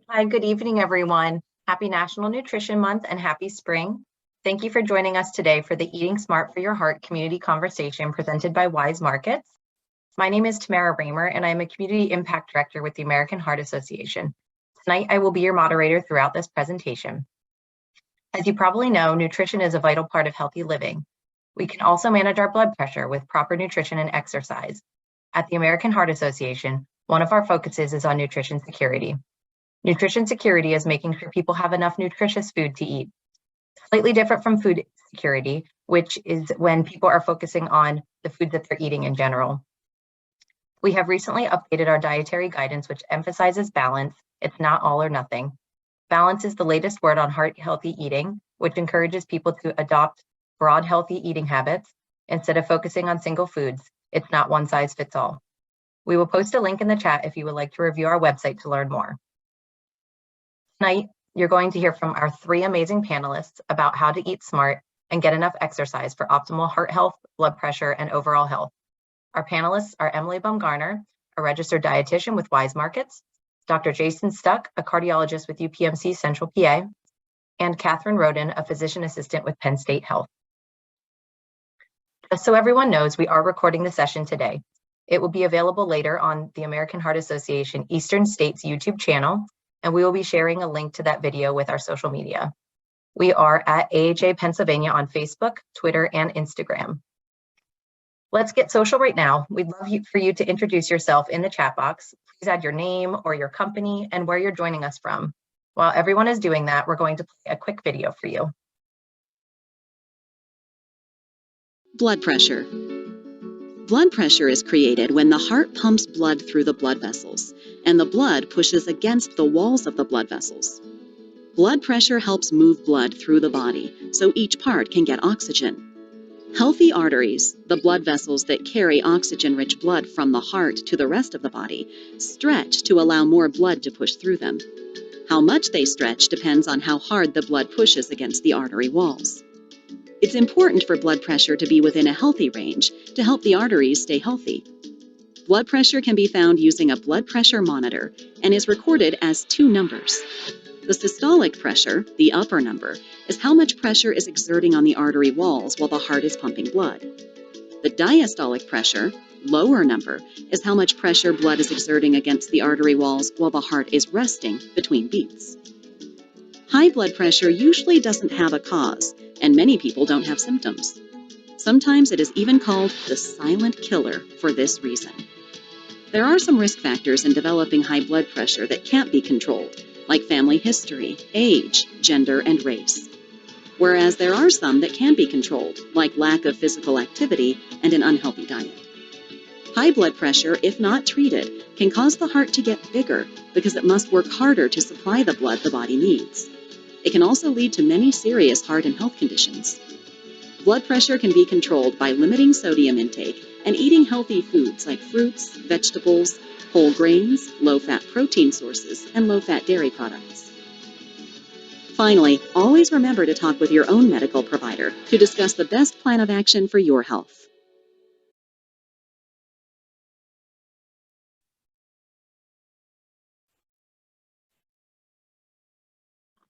Hi, good evening, everyone. Happy National Nutrition Month and happy spring. Thank you for joining us today for the Eating Smart for Your Heart community conversation presented by Weis Markets. My name is Tamara Ramer, and I'm a Community Impact Director with the American Heart Association. Tonight, I will be your moderator throughout this presentation. As you probably know, nutrition is a vital part of healthy living. We can also manage our blood pressure with proper nutrition and exercise. At the American Heart Association, one of our focuses is on nutrition security. Nutrition security is making sure people have enough nutritious food to eat. Slightly different from food security, which is when people are focusing on the food that they're eating in general. We have recently updated our dietary guidance, which emphasizes balance. It's not all or nothing. Balance is the latest word on heart-healthy eating, which encourages people to adopt broad, healthy eating habits. Instead of focusing on single foods, it's not one size fits all. We will post a link in the chat if you would like to review our website to learn more. Tonight, you're going to hear from our three amazing panelists about how to eat smart and get enough exercise for optimal heart health, blood pressure, and overall health. Our panelists are Emily Bumgarner, a registered dietitian with Weis Markets, Dr. Jason Stuck, a cardiologist with UPMC Central PA, and Catherine Roden, a physician assistant with Penn State Health. Just so everyone knows, we are recording the session today. It will be available later on the American Heart Association Eastern States YouTube channel, and we will be sharing a link to that video with our social media. We are at AHA Pennsylvania on Facebook, Twitter, and Instagram. Let's get social right now. We'd love for you to introduce yourself in the chat box. Please add your name or your company and where you're joining us from. While everyone is doing that, we're going to play a quick video for you. Blood pressure. Blood pressure is created when the heart pumps blood through the blood vessels, and the blood pushes against the walls of the blood vessels. Blood pressure helps move blood through the body, so each part can get oxygen. Healthy arteries, the blood vessels that carry oxygen-rich blood from the heart to the rest of the body, stretch to allow more blood to push through them. How much they stretch depends on how hard the blood pushes against the artery walls. It's important for blood pressure to be within a healthy range to help the arteries stay healthy. Blood pressure can be found using a blood pressure monitor and is recorded as two numbers. The systolic pressure, the upper number, is how much pressure is exerting on the artery walls while the heart is pumping blood. The diastolic pressure, lower number, is how much pressure blood is exerting against the artery walls while the heart is resting between beats. High blood pressure usually doesn't have a cause, and many people don't have symptoms. Sometimes it is even called the silent killer for this reason. There are some risk factors in developing high blood pressure that can't be controlled, like family history, age, gender, and race. Whereas there are some that can be controlled, like lack of physical activity and an unhealthy diet. High blood pressure, if not treated, can cause the heart to get bigger because it must work harder to supply the blood the body needs. It can also lead to many serious heart and health conditions. Blood pressure can be controlled by limiting sodium intake and eating healthy foods like fruits, vegetables, whole grains, low-fat protein sources, and low-fat dairy products. Finally, always remember to talk with your own medical provider to discuss the best plan of action for your health.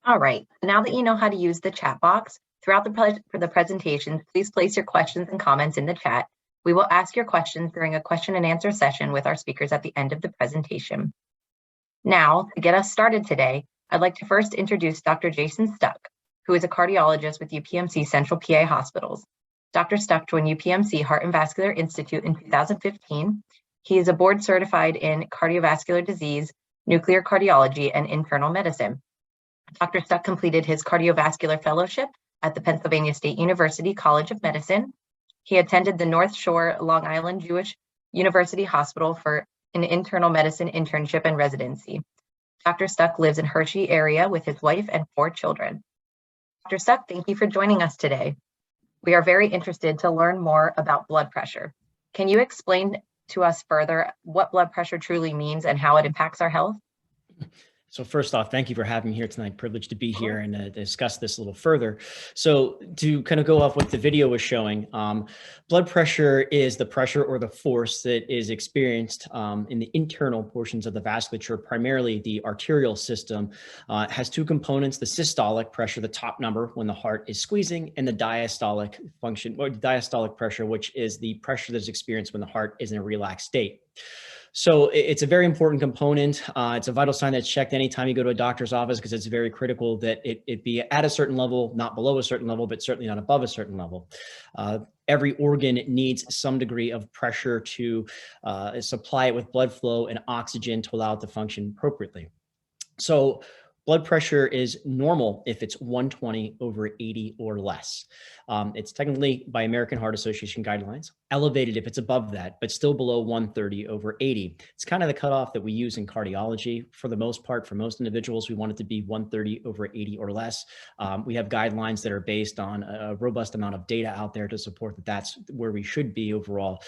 All right, now that you know how to use the chat box, throughout the presentation, please place your questions and comments in the chat. We will ask your questions during a question and answer session with our speakers at the end of the presentation. Now, to get us started today, I'd like to first introduce Dr. Jason Stuck, who is a cardiologist with UPMC Central PA Hospitals. Dr. Stuck joined UPMC Heart and Vascular Institute in 2015. He is a board certified in cardiovascular disease, nuclear cardiology, and internal medicine. Dr. Stuck completed his cardiovascular fellowship at the Pennsylvania State University College of Medicine. He attended the North Shore Long Island Jewish University Hospital for an internal medicine internship and residency. Dr. Stuck lives in Hershey area with his wife and 4 children. Dr. Stuck, thank you for joining us today. We are very interested to learn more about blood pressure. Can you explain to us further what blood pressure truly means and how it impacts our health? So first off, thank you for having me here tonight. Privileged to be here and discuss this a little further. So to kind of go off what the video was showing, blood pressure is the pressure or the force that is experienced in the internal portions of the vasculature, primarily the arterial system. It has two components: the systolic pressure, the top number when the heart is squeezing, and the diastolic function, or diastolic pressure, which is the pressure that is experienced when the heart is in a relaxed state. So it's a very important component. It's a vital sign that's checked anytime you go to a doctor's office, because it's very critical that it be at a certain level, not below a certain level, but certainly not above a certain level. Every organ needs some degree of pressure to supply it with blood flow and oxygen to allow it to function appropriately. So blood pressure is normal if it's 120/80 or less. It's technically, by American Heart Association guidelines, elevated if it's above that, but still below 130/80. It's kind of the cutoff that we use in cardiology for the most part. For most individuals, we want it to be 130/80 or less. We have guidelines that are based on a robust amount of data out there to support that that's where we should be overall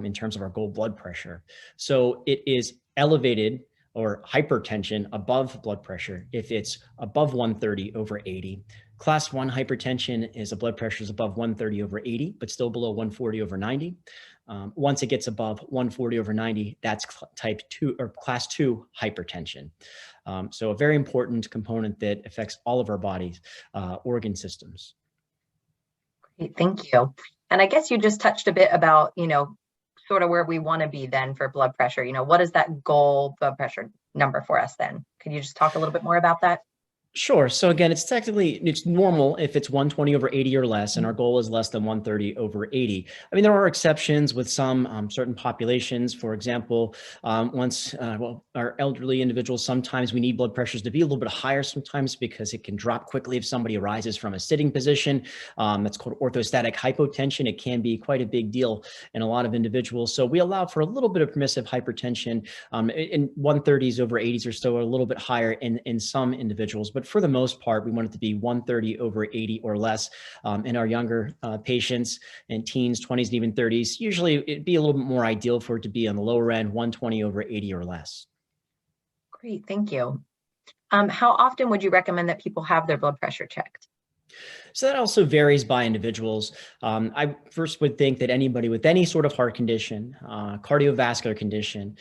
in terms of our goal blood pressure. So it is elevated or hypertension above blood pressure if it's above 130/80. Class 1 hypertension is a blood pressure is above 130/80, but still below 140/90. Once it gets above 140/90, that's type 2 or class 2 hypertension. So a very important component that affects all of our body's organ systems. Great, thank you. And I guess you just touched a bit about, sort of where we want to be then for blood pressure. What is that goal blood pressure number for us then? Could you just talk a little bit more about that? Sure. So again, it's normal if it's 120/80 or less, and our goal is less than 130/80. I mean, there are exceptions with some certain populations. For example, our elderly individuals, sometimes we need blood pressures to be a little bit higher sometimes because it can drop quickly if somebody arises from a sitting position. That's called orthostatic hypotension. It can be quite a big deal in a lot of individuals. So we allow for a little bit of permissive hypertension, in 130s/80s or so, or a little bit higher in some individuals. But for the most part, we want it to be 130/80 or less. In our younger patients and teens, 20s, and even 30s, usually it'd be a little bit more ideal for it to be on the lower end, 120/80 or less. Great, thank you. How often would you recommend that people have their blood pressure checked? So that also varies by individuals. I first would think that anybody with any sort of heart condition, cardiovascular condition,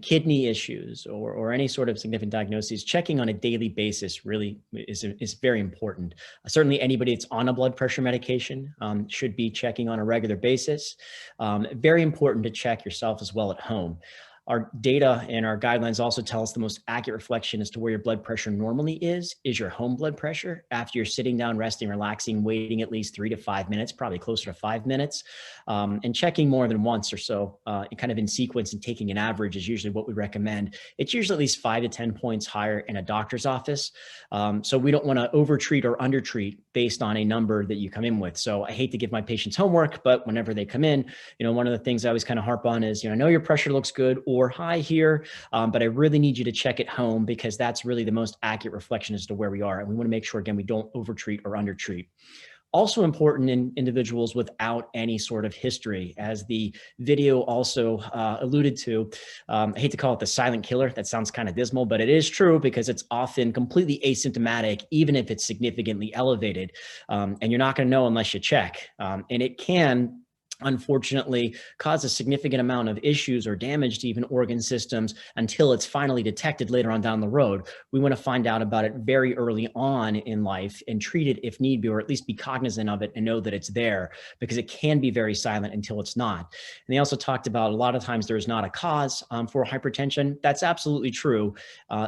kidney issues, or any sort of significant diagnoses, checking on a daily basis really is very important. Certainly anybody that's on a blood pressure medication should be checking on a regular basis. Very important to check yourself as well at home. Our data and our guidelines also tell us the most accurate reflection as to where your blood pressure normally is your home blood pressure after you're sitting down, resting, relaxing, waiting at least 3 to 5 minutes, probably closer to 5 minutes, and checking more than once or so, kind of in sequence, and taking an average is usually what we recommend. It's usually at least 5 to 10 points higher in a doctor's office. So we don't want to overtreat or undertreat based on a number that you come in with. So I hate to give my patients homework, but whenever they come in, one of the things I always kind of harp on is, I know your pressure looks good or high here, but I really need you to check at home, because that's really the most accurate reflection as to where we are. And we want to make sure, again, we don't overtreat or undertreat. Also important in individuals without any sort of history, as the video also alluded to. I hate to call it the silent killer. That sounds kind of dismal, but it is true, because it's often completely asymptomatic, even if it's significantly elevated. And you're not going to know unless you check. And it can, unfortunately, cause a significant amount of issues or damage to even organ systems until it's finally detected later on down the road. We want to find out about it very early on in life and treat it if need be, or at least be cognizant of it and know that it's there, because it can be very silent until it's not. And they also talked about a lot of times there's not a cause for hypertension. That's absolutely true.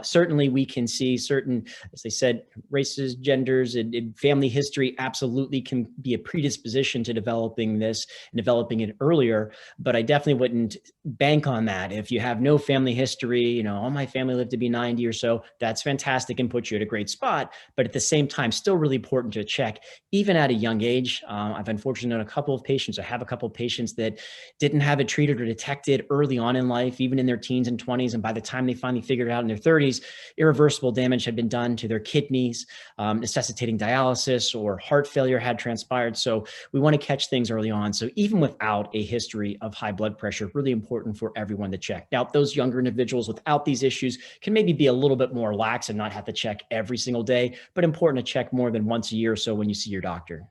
Certainly we can see certain, as they said, races, genders, and family history absolutely can be a predisposition to developing this, developing it earlier, but I definitely wouldn't bank on that. If you have no family history, all my family lived to be 90 or so, that's fantastic and puts you at a great spot. But at the same time, still really important to check, even at a young age. I've unfortunately known a couple of patients, I have a couple of patients that didn't have it treated or detected early on in life, even in their teens and 20s. And by the time they finally figured it out in their 30s, irreversible damage had been done to their kidneys, necessitating dialysis, or heart failure had transpired. So we want to catch things early on. So even even without a history of high blood pressure, really important for everyone to check. Now, those younger individuals without these issues can maybe be a little bit more lax and not have to check every single day, but important to check more than once a year or so when you see your doctor.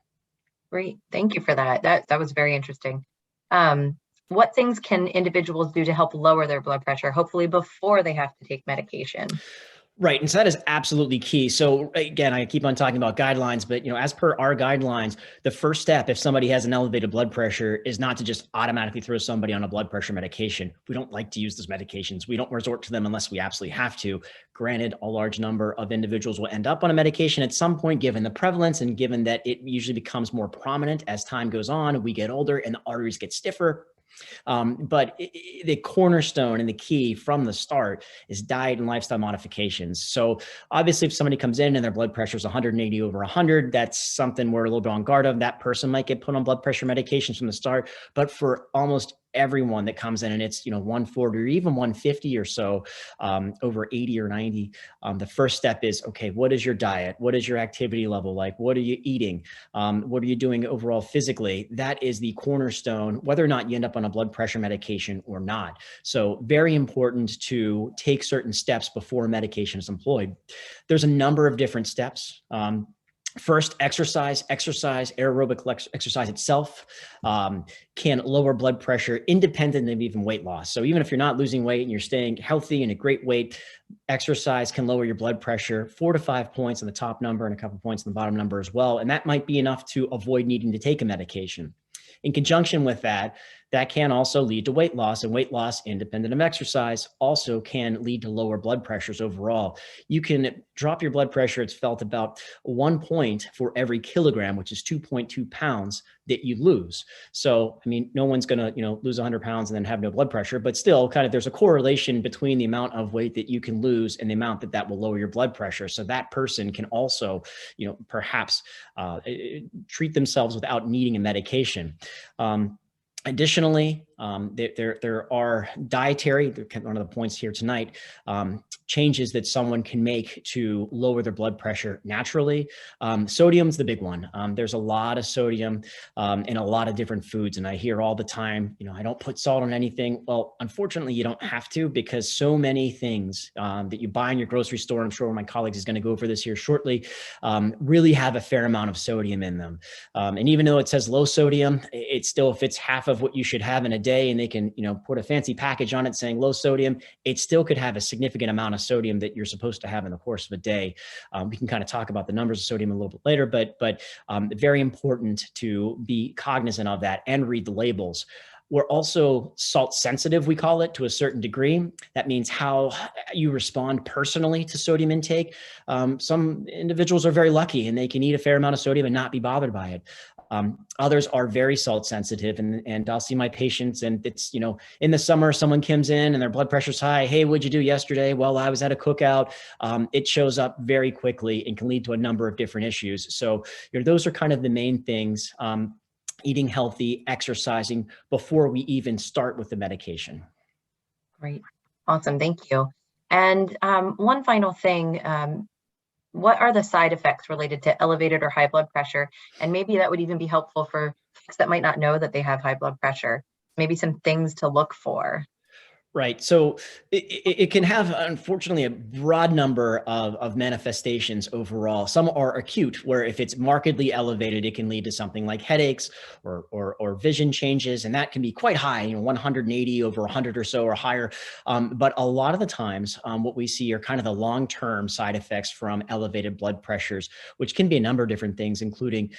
Great. Thank you for that. That was very interesting. What things can individuals do to help lower their blood pressure, hopefully before they have to take medication? Right. And so that is absolutely key. So again, I keep on talking about guidelines, but as per our guidelines, the first step, if somebody has an elevated blood pressure, is not to just automatically throw somebody on a blood pressure medication. We don't like to use those medications. We don't resort to them unless we absolutely have to. Granted, a large number of individuals will end up on a medication at some point, given the prevalence and given that it usually becomes more prominent as time goes on, we get older and the arteries get stiffer. But the cornerstone and the key from the start is diet and lifestyle modifications. So obviously, if somebody comes in and their blood pressure is 180 over 100, that's something we're a little bit on guard of. That person might get put on blood pressure medications from the start. But for almost everyone that comes in and it's 140 or even 150 or so, over 80 or 90, the first step is, okay, what is your diet? What is your activity level like? What are you eating? What are you doing overall physically? That is the cornerstone, whether or not you end up on a blood pressure medication or not. So very important to take certain steps before medication is employed. There's a number of different steps. First, exercise, aerobic exercise itself can lower blood pressure independent of even weight loss. So even if you're not losing weight and you're staying healthy and a great weight, exercise can lower your blood pressure 4 to 5 points on the top number and a couple points on the bottom number as well. And that might be enough to avoid needing to take a medication. In conjunction with that, that can also lead to weight loss, and weight loss independent of exercise also can lead to lower blood pressures overall. You can drop your blood pressure, it's felt, about 1 point for every kilogram, which is 2.2 pounds that you lose. So, I mean, no one's going to, lose 100 pounds and then have no blood pressure, but still there's a correlation between the amount of weight that you can lose and the amount that will lower your blood pressure. So that person can also, perhaps treat themselves without needing a medication. Additionally, there are dietary, one of the points here tonight, changes that someone can make to lower their blood pressure naturally. Sodium's the big one. There's a lot of sodium in a lot of different foods. And I hear all the time, I don't put salt on anything. Well, unfortunately, you don't have to, because so many things that you buy in your grocery store, I'm sure one of my colleagues is going to go over this here shortly, really have a fair amount of sodium in them. And even though it says low sodium, it's still, if it's half of what you should have in a day and they can, put a fancy package on it saying low sodium, it still could have a significant amount of sodium that you're supposed to have in the course of a day. We can kind of talk about the numbers of sodium a little bit later, but very important to be cognizant of that and read the labels. We're also salt sensitive, we call it, to a certain degree. That means how you respond personally to sodium intake. Some individuals are very lucky and they can eat a fair amount of sodium and not be bothered by it. Others are very salt sensitive, and I'll see my patients, and it's, in the summer, someone comes in and their blood pressure's high. Hey, what'd you do yesterday? Well, I was at a cookout. It shows up very quickly and can lead to a number of different issues. So, those are kind of the main things. Eating healthy, exercising before we even start with the medication. Great. Awesome. Thank you. And one final thing, what are the side effects related to elevated or high blood pressure? And maybe that would even be helpful for folks that might not know that they have high blood pressure. Maybe some things to look for. Right. So it can have, unfortunately, a broad number of manifestations overall. Some are acute, where if it's markedly elevated, it can lead to something like headaches or vision changes. And that can be quite high, 180 over 100 or so or higher. But a lot of the times, what we see are kind of the long-term side effects from elevated blood pressures, which can be a number of different things, including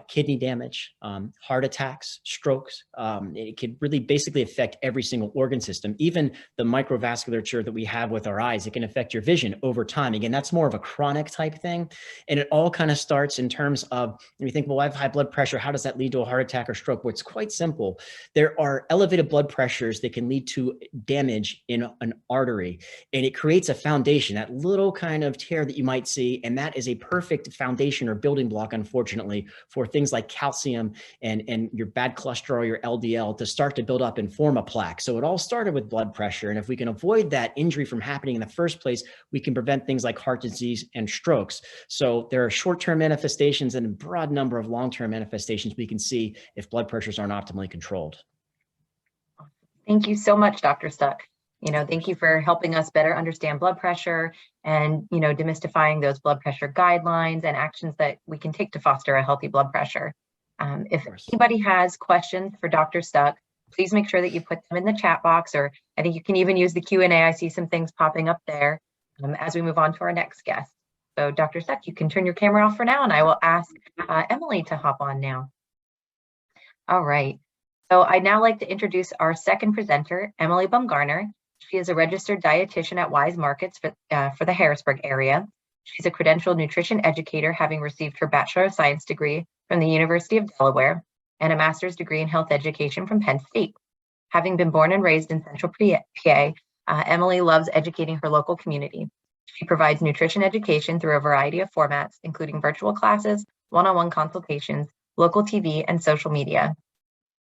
kidney damage, heart attacks, strokes. It could really basically affect every single organ system, even the microvasculature that we have with our eyes. It can affect your vision over time. Again, that's more of a chronic type thing. And it all kind of starts in terms of, when you think, well, I have high blood pressure, how does that lead to a heart attack or stroke? Well, it's quite simple. There are elevated blood pressures that can lead to damage in an artery, and it creates a foundation, that little kind of tear that you might see. And that is a perfect foundation or building block, unfortunately, for things like calcium and your bad cholesterol, your LDL, to start to build up and form a plaque. So it all started with blood blood pressure. And if we can avoid that injury from happening in the first place, we can prevent things like heart disease and strokes. So there are short-term manifestations and a broad number of long-term manifestations we can see if blood pressures aren't optimally controlled. Thank you so much, Dr. Stuck. Thank you for helping us better understand blood pressure and, demystifying those blood pressure guidelines and actions that we can take to foster a healthy blood pressure. If anybody has questions for Dr. Stuck, please make sure that you put them in the chat box, or I think you can even use the Q&A. I see some things popping up there as we move on to our next guest. So Dr. Stuck, you can turn your camera off for now, and I will ask Emily to hop on now. All right. So I'd now like to introduce our second presenter, Emily Bumgarner. She is a registered dietitian at Weis Markets for the Harrisburg area. She's a credentialed nutrition educator, having received her Bachelor of Science degree from the University of Delaware and a master's degree in health education from Penn State. Having been born and raised in Central PA, Emily loves educating her local community. She provides nutrition education through a variety of formats, including virtual classes, one-on-one consultations, local TV, and social media.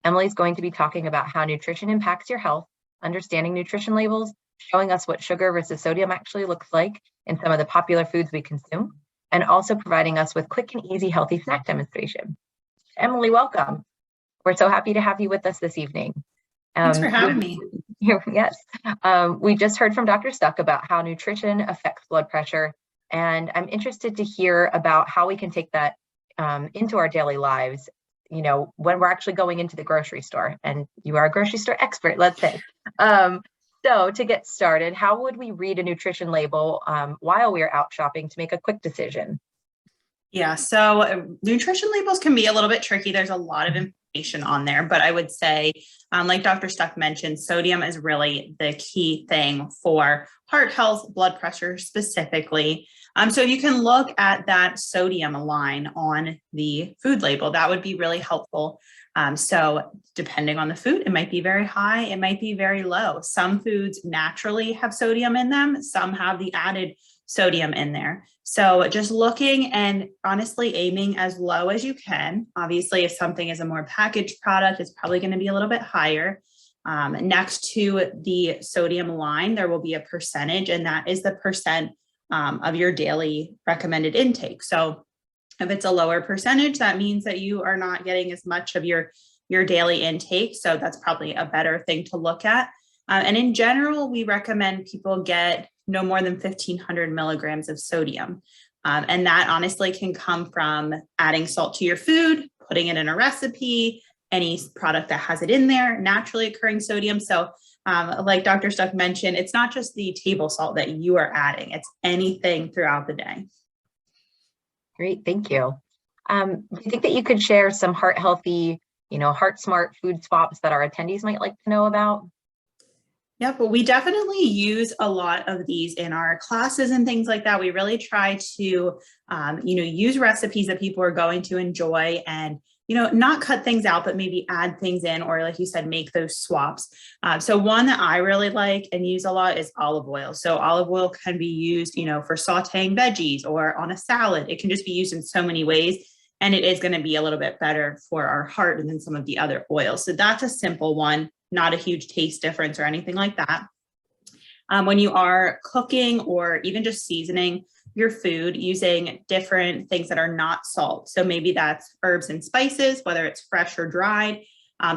Emily's going to be talking about how nutrition impacts your health, understanding nutrition labels, showing us what sugar versus sodium actually looks like in some of the popular foods we consume, and also providing us with quick and easy healthy snack demonstration. Emily, welcome. We're so happy to have you with us this evening. Thanks for having me. Yes. We just heard from Dr. Stuck about how nutrition affects blood pressure, and I'm interested to hear about how we can take that into our daily lives, when we're actually going into the grocery store, and you are a grocery store expert, let's say. So to get started, how would we read a nutrition label while we are out shopping to make a quick decision? Yeah, so nutrition labels can be a little bit tricky. There's a lot of information on there, but I would say, like Dr. Stuck mentioned, sodium is really the key thing for heart health, blood pressure specifically. So you can look at that sodium line on the food label. That would be really helpful. So depending on the food, it might be very high, it might be very low. Some foods naturally have sodium in them, some have the added sodium in there. So just looking and honestly aiming as low as you can. Obviously, if something is a more packaged product, it's probably going to be a little bit higher. Next to the sodium line, there will be a percentage, and that is the percent of your daily recommended intake. So if it's a lower percentage, that means that you are not getting as much of your daily intake. So that's probably a better thing to look at. And in general, we recommend people get no more than 1,500 milligrams of sodium. And that honestly can come from adding salt to your food, putting it in a recipe, any product that has it in there, naturally occurring sodium. So like Dr. Stuck mentioned, it's not just the table salt that you are adding, it's anything throughout the day. Great, thank you. Do you think that you could share some heart healthy, heart smart food swaps that our attendees might like to know about? Yeah, but we definitely use a lot of these in our classes and things like that. We really try to, use recipes that people are going to enjoy and, not cut things out, but maybe add things in, or like you said, make those swaps. So one that I really like and use a lot is olive oil. So olive oil can be used, for sauteing veggies or on a salad. It can just be used in so many ways. And it is going to be a little bit better for our heart than some of the other oils. So that's a simple one. Not a huge taste difference or anything like that. When you are cooking or even just seasoning your food using different things that are not salt. So maybe that's herbs and spices, whether it's fresh or dried.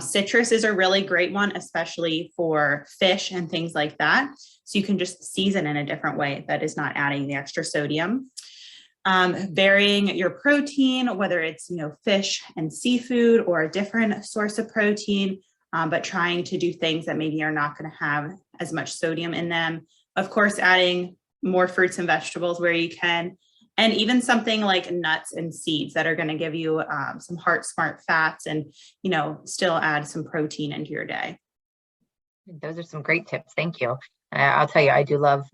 Citrus is a really great one, especially for fish and things like that. So you can just season in a different way that is not adding the extra sodium. Varying your protein, whether it's, fish and seafood or a different source of protein. But trying to do things that maybe are not going to have as much sodium in them. Of course, adding more fruits and vegetables where you can, and even something like nuts and seeds that are going to give you some heart smart fats and, still add some protein into your day. Those are some great tips. Thank you. I'll tell you, I do love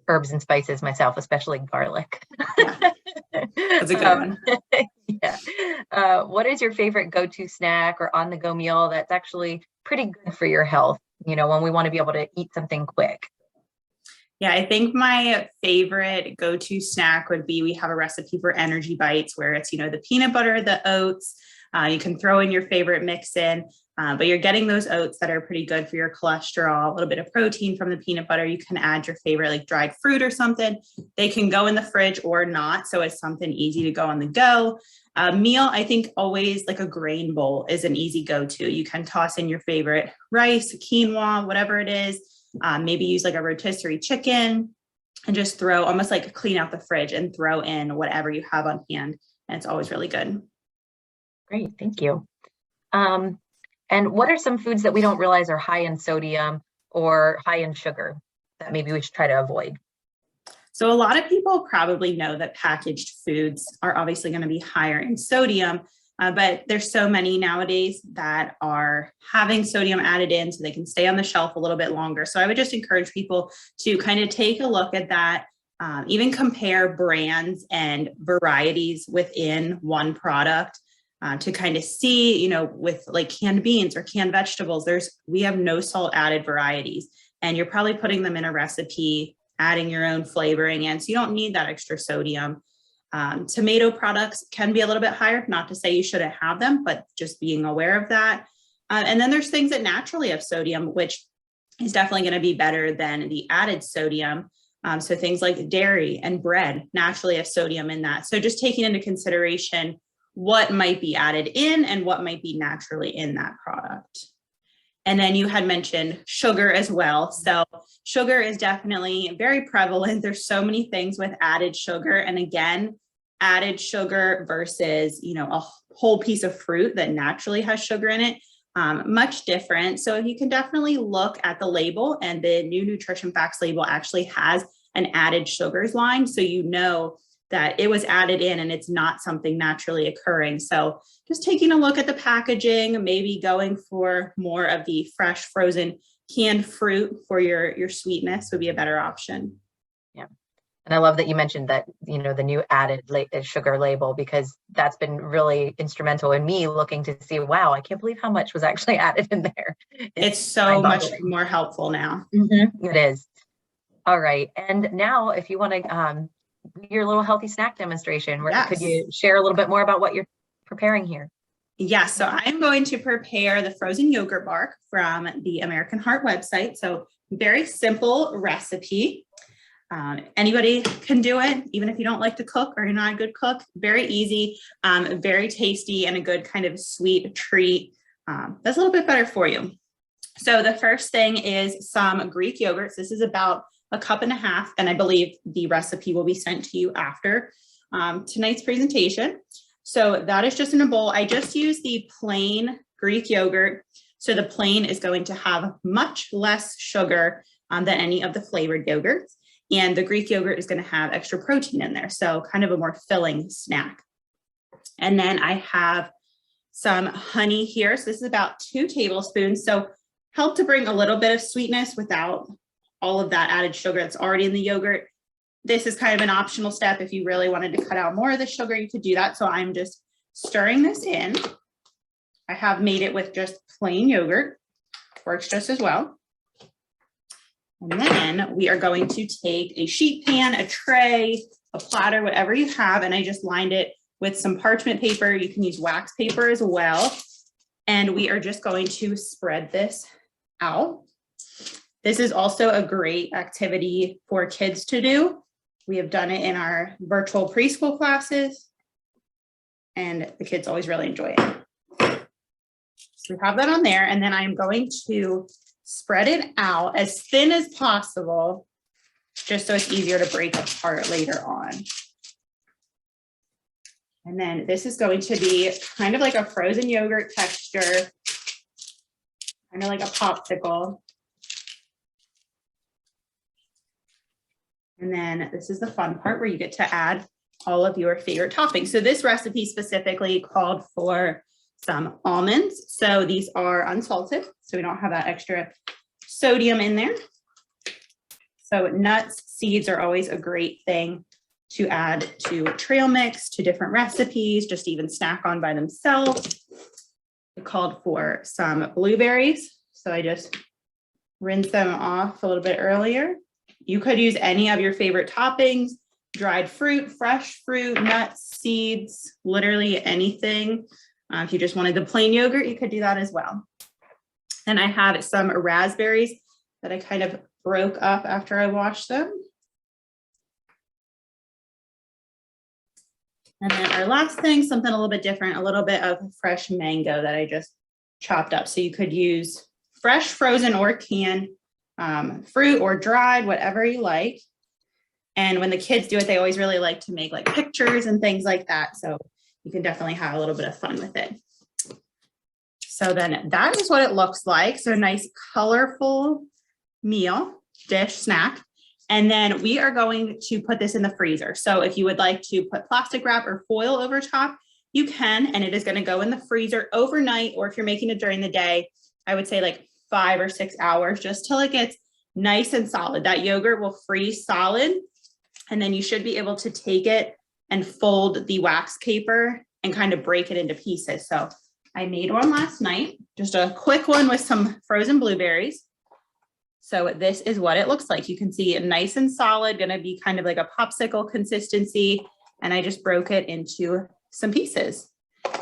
herbs and spices myself, especially garlic. Yeah. That's a good one. Yeah. What is your favorite go-to snack or on-the-go meal that's actually pretty good for your health, when we want to be able to eat something quick? Yeah, I think my favorite go-to snack would be, we have a recipe for energy bites where it's, the peanut butter, the oats, you can throw in your favorite mix in. But you're getting those oats that are pretty good for your cholesterol, a little bit of protein from the peanut butter. You can add your favorite like dried fruit or something. They can go in the fridge or not. So it's something easy to go on the go. Meal, I think always like a grain bowl is an easy go-to. You can toss in your favorite rice, quinoa, whatever it is. Maybe use like a rotisserie chicken and just throw, almost like clean out the fridge and throw in whatever you have on hand. And it's always really good. Great, thank you. And what are some foods that we don't realize are high in sodium or high in sugar that maybe we should try to avoid? So a lot of people probably know that packaged foods are obviously going to be higher in sodium, but there's so many nowadays that are having sodium added in so they can stay on the shelf a little bit longer. So I would just encourage people to kind of take a look at that, even compare brands and varieties within one product. To kind of see, with like canned beans or canned vegetables, we have no salt added varieties, and you're probably putting them in a recipe, adding your own flavoring in. So you don't need that extra sodium. Tomato products can be a little bit higher, not to say you shouldn't have them, but just being aware of that. And then there's things that naturally have sodium, which is definitely going to be better than the added sodium. So things like dairy and bread naturally have sodium in that. So just taking into consideration what might be added in and what might be naturally in that product. And then you had mentioned sugar as well. So sugar is definitely very prevalent. There's so many things with added sugar. And again, added sugar versus, a whole piece of fruit that naturally has sugar in it, much different. So you can definitely look at the label, and the new Nutrition Facts label actually has an added sugars line. So that it was added in and it's not something naturally occurring. So just taking a look at the packaging, maybe going for more of the fresh frozen canned fruit for your sweetness would be a better option. Yeah. And I love that you mentioned that, the new added sugar label, because that's been really instrumental in me looking to see, wow, I can't believe how much was actually added in there. It's so much more helpful now. Mm-hmm. It is. All right. And now if you want to, your little healthy snack demonstration, Yes. Could you share a little bit more about what you're preparing here? Yes, so I'm going to prepare the frozen yogurt bar from the American Heart website. So very simple recipe. Anybody can do it, even if you don't like to cook or you're not a good cook. Very easy, very tasty, and a good kind of sweet treat. That's a little bit better for you. So the first thing is some Greek yogurts. This is about 1.5 cups, and I believe the recipe will be sent to you after tonight's presentation. So that is just in a bowl. I just use the plain Greek yogurt. So the plain is going to have much less sugar than any of the flavored yogurts. And the Greek yogurt is going to have extra protein in there. So kind of a more filling snack. And then I have some honey here. So this is about 2 tablespoons. So help to bring a little bit of sweetness without all of that added sugar that's already in the yogurt. This is kind of an optional step. If you really wanted to cut out more of the sugar, you could do that. So I'm just stirring this in. I have made it with just plain yogurt. Works just as well. And then we are going to take a sheet pan, a tray, a platter, whatever you have. And I just lined it with some parchment paper. You can use wax paper as well. And we are just going to spread this out. This is also a great activity for kids to do. We have done it in our virtual preschool classes, and the kids always really enjoy it. So we have that on there, and then I'm going to spread it out as thin as possible, just so it's easier to break apart later on. And then this is going to be kind of like a frozen yogurt texture, kind of like a popsicle. And then this is the fun part where you get to add all of your favorite toppings. So this recipe specifically called for some almonds. So these are unsalted, so we don't have that extra sodium in there. So nuts, seeds are always a great thing to add to trail mix, to different recipes, just even snack on by themselves. It called for some blueberries. So I just rinse them off a little bit earlier. You could use any of your favorite toppings, dried fruit, fresh fruit, nuts, seeds, literally anything. If you just wanted the plain yogurt, you could do that as well. And I have some raspberries that I kind of broke up after I washed them. And then our last thing, something a little bit different, a little bit of fresh mango that I just chopped up. So you could use fresh, frozen, or canned fruit or dried, whatever you like. And when the kids do it, they always really like to make like pictures and things like that. So you can definitely have a little bit of fun with it. So then that is what it looks like. So a nice colorful meal, dish, snack. And then we are going to put this in the freezer. So if you would like to put plastic wrap or foil over top, you can, and it is going to go in the freezer overnight, or if you're making it during the day, I would say like 5 or 6 hours, just till it gets nice and solid. That yogurt will freeze solid, and then you should be able to take it and fold the wax paper and kind of break it into pieces. So I made one last night, just a quick one with some frozen blueberries. So this is what it looks like. You can see it nice and solid, going to be kind of like a popsicle consistency. And I just broke it into some pieces.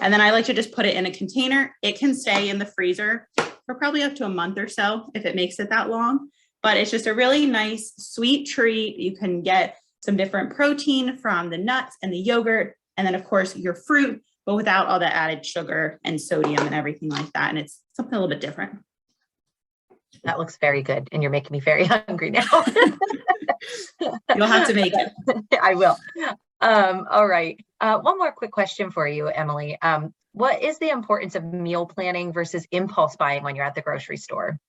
And then I like to just put it in a container. It can stay in the freezer for probably up to a month or so if it makes it that long. But it's just a really nice, sweet treat. You can get some different protein from the nuts and the yogurt. And then, of course, your fruit, but without all the added sugar and sodium and everything like that. And it's something a little bit different. That looks very good. And you're making me very hungry now. You'll have to make it. I will. All right. One more quick question for you, Emily. What is the importance of meal planning versus impulse buying when you're at the grocery store?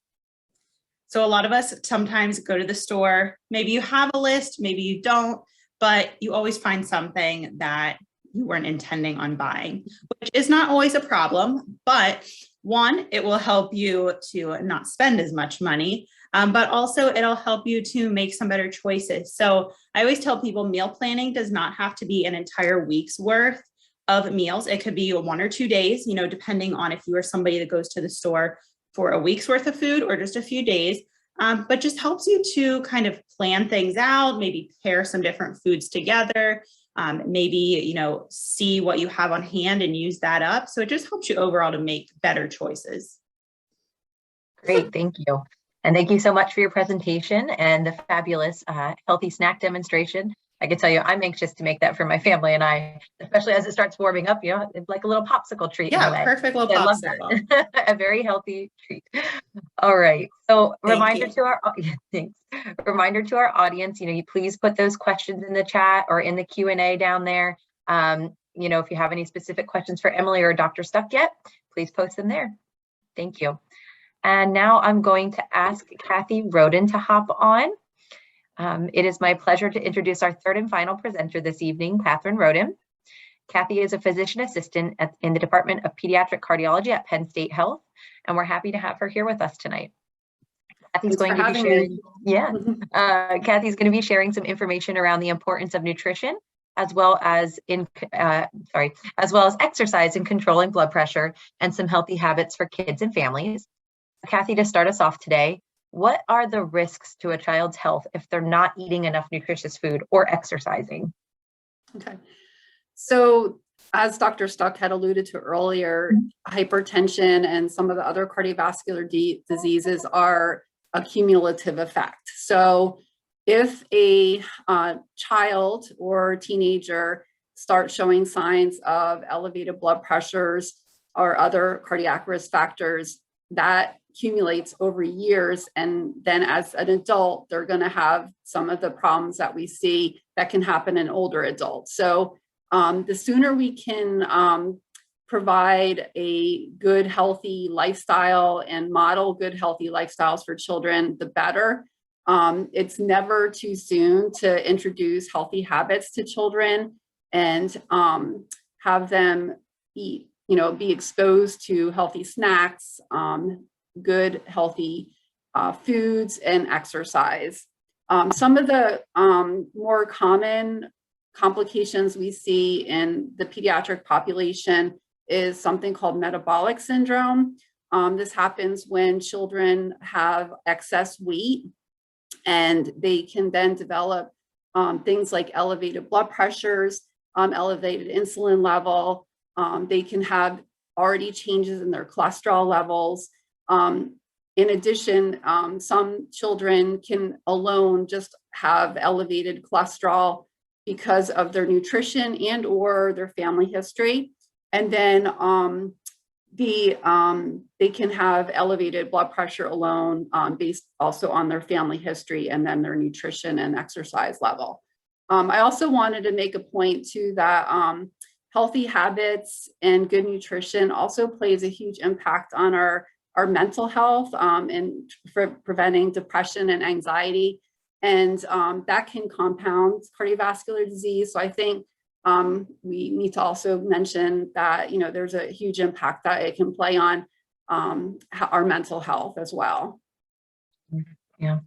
So a lot of us sometimes go to the store. Maybe you have a list, maybe you don't, but you always find something that you weren't intending on buying, which is not always a problem. But one, it will help you to not spend as much money, but also it'll help you to make some better choices. So I always tell people meal planning does not have to be an entire week's worth of meals. It could be 1 or 2 days, you know, depending on if you are somebody that goes to the store for a week's worth of food or just a few days, but just helps you to kind of plan things out, maybe pair some different foods together, maybe, you know, see what you have on hand and use that up. So it just helps you overall to make better choices. Great, thank you. And thank you so much for your presentation and the fabulous healthy snack demonstration. I can tell you, I'm anxious to make that for my family and I, especially as it starts warming up, you know, it's like a little popsicle treat. Yeah, in a way. perfect little I love popsicle. that. A very healthy treat. All right. So reminder to our thanks. Reminder to our audience, you know, you please put those questions in the chat or in the Q&A down there. You know, if you have any specific questions for Emily or Dr. Stuck yet, please post them there. Thank you. And now I'm going to ask Cathy Roden to hop on. It is my pleasure to introduce our third and final presenter this evening, Catherine Roden. Cathy is a physician assistant in the Department of Pediatric Cardiology at Penn State Health, and we're happy to have her here with us tonight. Cathy's going to be sharing, Cathy's going to be sharing some information around the importance of nutrition, as well as exercise in controlling blood pressure and some healthy habits for kids and families. Cathy, to start us off today, what are the risks to a child's health if they're not eating enough nutritious food or exercising? Okay. So as Dr. Stuck had alluded to earlier, hypertension and some of the other cardiovascular diseases are a cumulative effect. So if a child or teenager starts showing signs of elevated blood pressures or other cardiac risk factors, that accumulates over years. And then as an adult, they're going to have some of the problems that we see that can happen in older adults. So the sooner we can provide a good, healthy lifestyle and model good, healthy lifestyles for children, the better. It's never too soon to introduce healthy habits to children and have them eat, you know, be exposed to healthy snacks, good, healthy foods, and exercise. Some of the more common complications we see in the pediatric population is something called metabolic syndrome. This happens when children have excess weight and they can then develop things like elevated blood pressures, elevated insulin level. They can have already changes in their cholesterol levels. in addition, some children can alone just have elevated cholesterol because of their nutrition and or their family history. And then they can have elevated blood pressure alone based also on their family history and then their nutrition and exercise level. I also wanted to make a point too that healthy habits and good nutrition also plays a huge impact on our mental health and for preventing depression and anxiety. And that can compound cardiovascular disease. So I think we need to also mention that, there's a huge impact that it can play on our mental health as well. Yeah,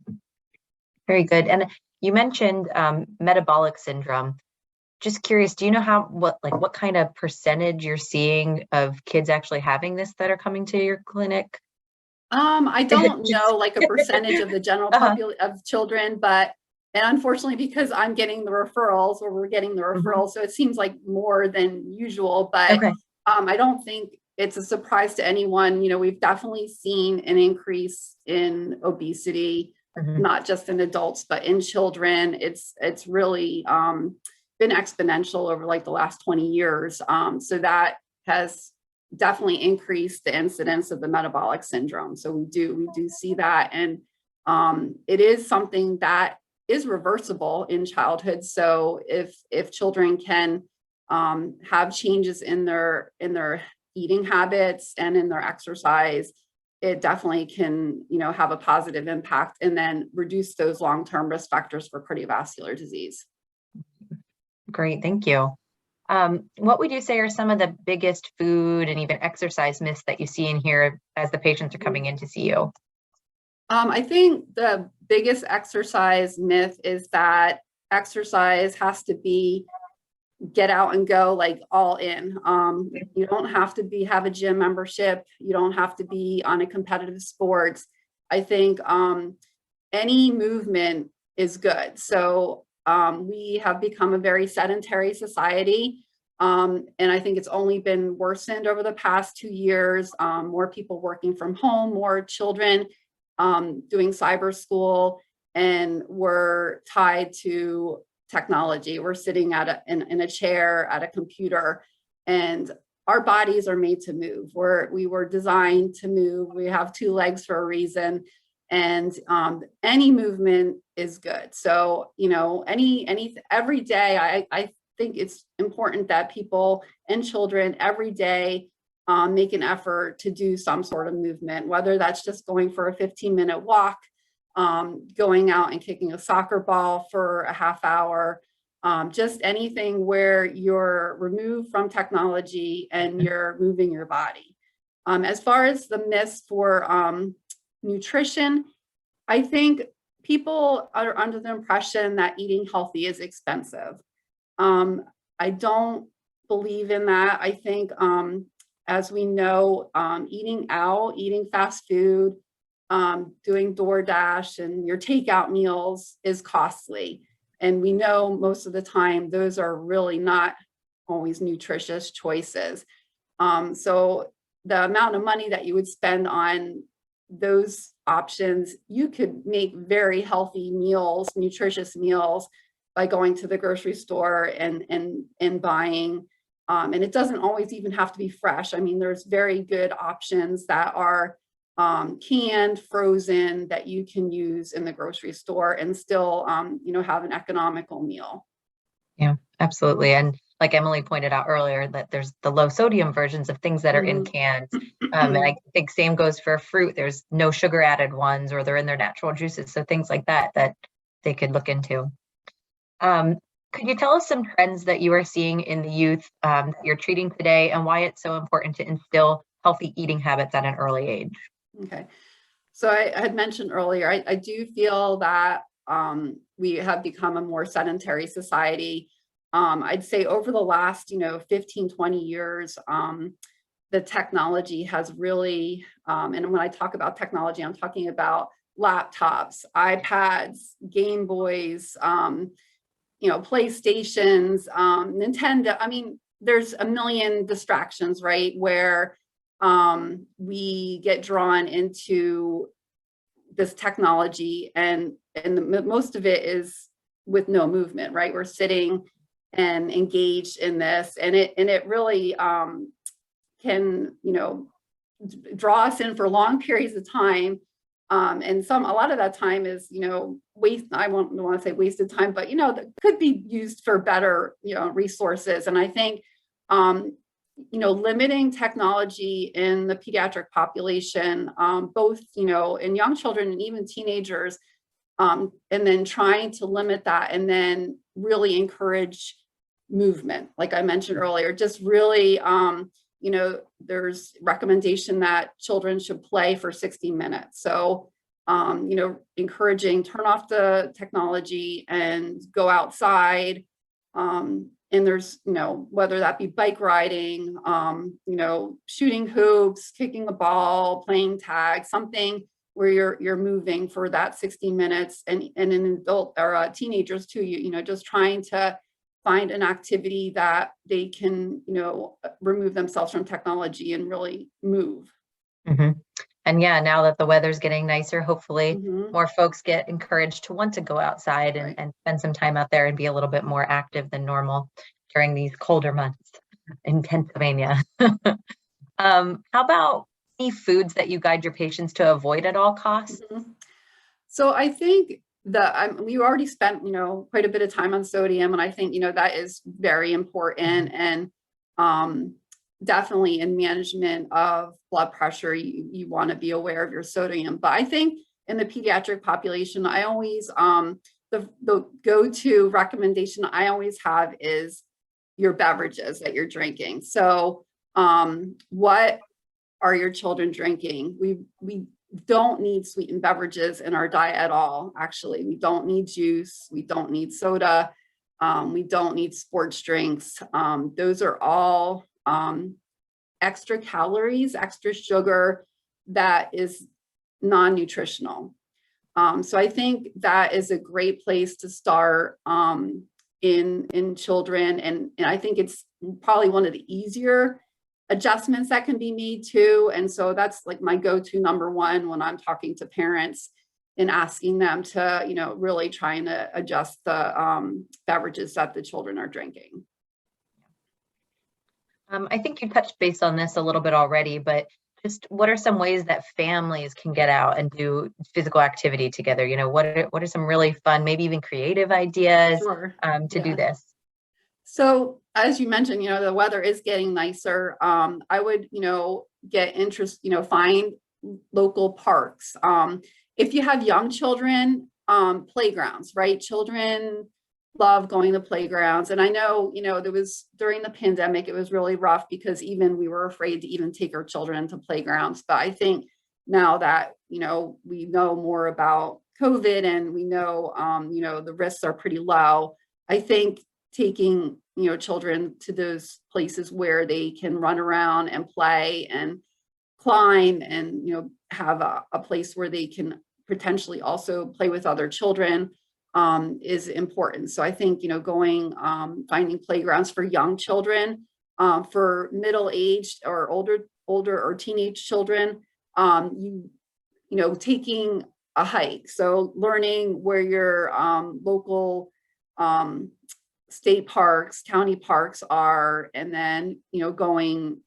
very good. And you mentioned metabolic syndrome. Just curious, do you know what kind of percentage you're seeing of kids actually having this that are coming to your clinic? I don't know like a percentage of the general population of children, and unfortunately, because I'm getting the referrals or we're getting the referrals, so it seems like more than usual, but I don't think it's a surprise to anyone. We've definitely seen an increase in obesity, not just in adults, but in children. It's really been exponential over like the last 20 years. So that has definitely increased the incidence of the metabolic syndrome. So we do see that. And it is something that is reversible in childhood. So if children can have changes in their eating habits and in their exercise, it definitely can, have a positive impact and then reduce those long-term risk factors for cardiovascular disease. Great, thank you. What would you say are some of the biggest food and even exercise myths that you see in here as the patients are coming in to see you? I think the biggest exercise myth is that exercise has to be get out and go, like all in. You don't have to have a gym membership. You don't have to be on a competitive sports. I think any movement is good. So we have become a very sedentary society. And I think it's only been worsened over the past 2 years. More people working from home, more children doing cyber school, and we're tied to technology. We're sitting in a chair at a computer, and our bodies are made to move. We were designed to move. We have 2 legs for a reason, and any movement is good. So every day, I think it's important that people and children every day make an effort to do some sort of movement, whether that's just going for a 15-minute walk, going out and kicking a soccer ball for a half hour, just anything where you're removed from technology and you're moving your body. As far as the myths for nutrition, I think people are under the impression that eating healthy is expensive. I don't believe in that. I think, as we know, eating out, eating fast food, doing DoorDash and your takeout meals is costly. And we know most of the time, those are really not always nutritious choices. So the amount of money that you would spend on those options, you could make very healthy meals, nutritious meals by going to the grocery store and buying. And it doesn't always even have to be fresh. I mean, there's very good options that are canned, frozen, that you can use in the grocery store and still, have an economical meal. Yeah, absolutely. And like Emily pointed out earlier, that there's the low sodium versions of things that are in cans. And I think same goes for fruit. There's no sugar added ones, or they're in their natural juices. So things like that they could look into. Could you tell us some trends that you are seeing in the youth that you're treating today, and why it's so important to instill healthy eating habits at an early age? Okay. So I had mentioned earlier, I do feel that we have become a more sedentary society. I'd say over the last, 15, 20 years, the technology has really, and when I talk about technology, I'm talking about laptops, iPads, Game Boys, PlayStations, Nintendo. I mean, there's a million distractions, right? Where we get drawn into this technology, and most of it is with no movement, right? We're sitting and engaged in this, and it really can, draw us in for long periods of time. And a lot of that time is, waste. I won't want to say wasted time, but, that could be used for better, resources. And I think, limiting technology in the pediatric population, both, in young children and even teenagers, and then trying to limit that, and then really encourage movement. Like I mentioned earlier, just really, there's recommendation that children should play for 60 minutes. So, encouraging, turn off the technology and go outside. And there's, whether that be bike riding, shooting hoops, kicking a ball, playing tag, something where you're moving for that 60 minutes, and in adult or teenagers too, just trying to find an activity that they can, remove themselves from technology and really move. Mm-hmm. And yeah, now that the weather's getting nicer, hopefully Mm-hmm. more folks get encouraged to want to go outside Right. and spend some time out there and be a little bit more active than normal during these colder months in Pennsylvania. How about any foods that you guide your patients to avoid at all costs? Mm-hmm. So I think we already spent, quite a bit of time on sodium, and I think, that is very important. And definitely in management of blood pressure, you want to be aware of your sodium. But I think in the pediatric population, I always, the go-to recommendation I always have is your beverages that you're drinking. So what are your children drinking? We don't need sweetened beverages in our diet at all. Actually, we don't need juice. We don't need soda. We don't need sports drinks. Those are all extra calories, extra sugar that is non-nutritional. So I think that is a great place to start in children. And I think it's probably one of the easier adjustments that can be made too. And so that's like my go-to number one when I'm talking to parents and asking them to, really trying to adjust the beverages that the children are drinking. I think you touched base on this a little bit already, but just what are some ways that families can get out and do physical activity together? What are some really fun, maybe even creative ideas Sure. to do this? So as you mentioned, the weather is getting nicer. I would, get interest, find local parks. If you have young children, playgrounds, right? Children love going to playgrounds. And I know, there was during the pandemic, it was really rough because even we were afraid to even take our children to playgrounds. But I think now that, we know more about COVID and we know, the risks are pretty low, I think taking, children to those places where they can run around and play and climb and, have a place where they can potentially also play with other children is important. So I think, going, finding playgrounds for young children, for middle-aged or older or teenage children, taking a hike. So learning where your local state parks, county parks are, and then, going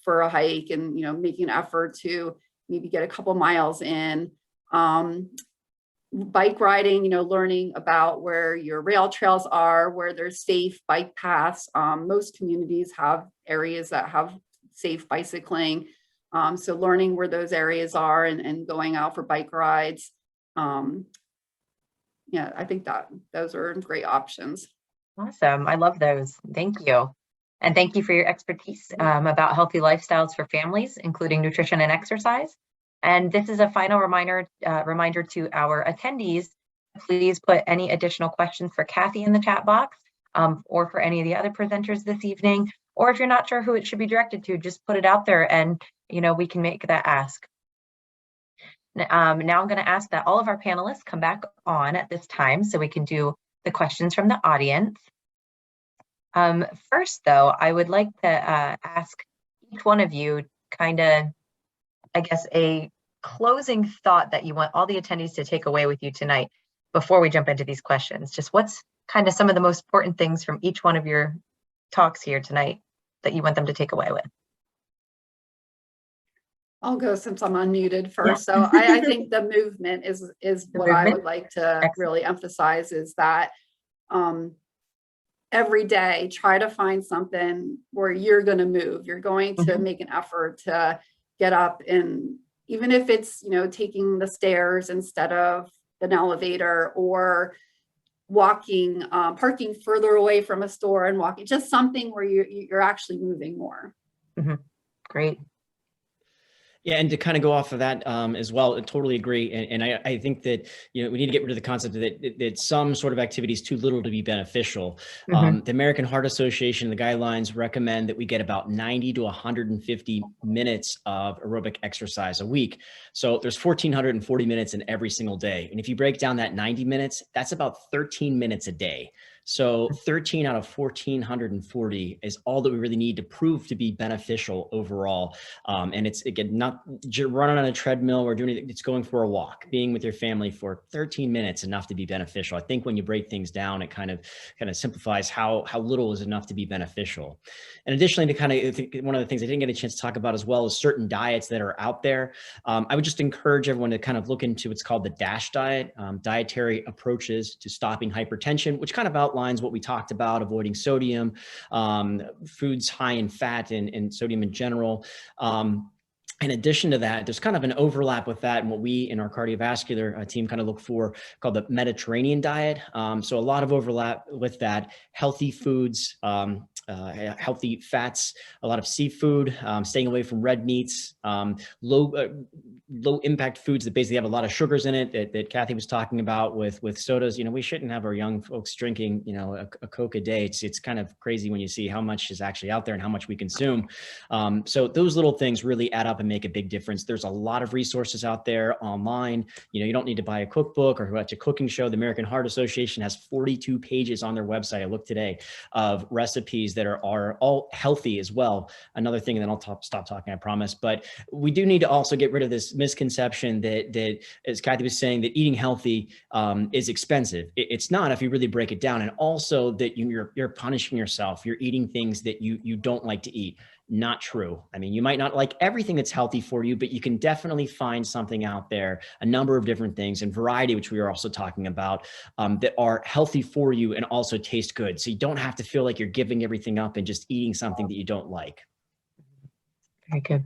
for a hike and, making an effort to maybe get a couple miles in. Bike riding, learning about where your rail trails are, where there's safe bike paths. Most communities have areas that have safe bicycling. So learning where those areas are and going out for bike rides. Yeah, I think that those are great options. Awesome. I love those. Thank you. And thank you for your expertise about healthy lifestyles for families, including nutrition and exercise. And this is a final reminder to our attendees. Please put any additional questions for Kathy in the chat box or for any of the other presenters this evening. Or if you're not sure who it should be directed to, just put it out there and, we can make that ask. Now I'm going to ask that all of our panelists come back on at this time so we can do the questions from the audience. First, though, I would like to ask each one of you kind of, I guess, a closing thought that you want all the attendees to take away with you tonight before we jump into these questions? Just what's kind of some of the most important things from each one of your talks here tonight that you want them to take away with? I'll go since I'm unmuted first. So I think the movement is what I would like to really emphasize, is that every day, try to find something where you're going to move. You're going to make an effort to get up, and even if it's, taking the stairs instead of an elevator, or walking, parking further away from a store and walking, just something where you're actually moving more. Great. Yeah, and to kind of go off of that as well, I totally agree. And I think that, we need to get rid of the concept that some sort of activity is too little to be beneficial. The American Heart Association, the guidelines recommend that we get about 90 to 150 minutes of aerobic exercise a week. So there's 1,440 minutes in every single day. And if you break down that 90 minutes, that's about 13 minutes a day. So 13 out of 1,440 is all that we really need to prove to be beneficial overall. And it's, again, not running on a treadmill or doing it, it's going for a walk, being with your family for 13 minutes enough to be beneficial. I think when you break things down, it kind of simplifies how little is enough to be beneficial. And additionally, one of the things I didn't get a chance to talk about as well is certain diets that are out there. I would just encourage everyone to kind of look into what's called the DASH diet, dietary approaches to stopping hypertension, which kind of outlines what we talked about, avoiding sodium, foods high in fat and sodium in general. In addition to that, there's kind of an overlap with that and what we in our cardiovascular team kind of look for, called the Mediterranean diet. So a lot of overlap with that: healthy foods, healthy fats, a lot of seafood, staying away from red meats, low impact foods that basically have a lot of sugars in it that Kathy was talking about with sodas. We shouldn't have our young folks drinking, a Coke a day. It's kind of crazy when you see how much is actually out there and how much we consume. So those little things really add up and make a big difference. There's a lot of resources out there online. You don't need to buy a cookbook or watch a cooking show. The American Heart Association has 42 pages on their website, I looked today, of recipes that are all healthy as well. Another thing, and then I'll stop talking, I promise. But we do need to also get rid of this misconception that as Kathy was saying, that eating healthy is expensive. It's not, if you really break it down. And also that you're punishing yourself. You're eating things that you don't like to eat. Not true. I mean, you might not like everything that's healthy for you, but you can definitely find something out there, a number of different things, and variety, which we are also talking about, that are healthy for you and also taste good. So you don't have to feel like you're giving everything up and just eating something that you don't like. Very good.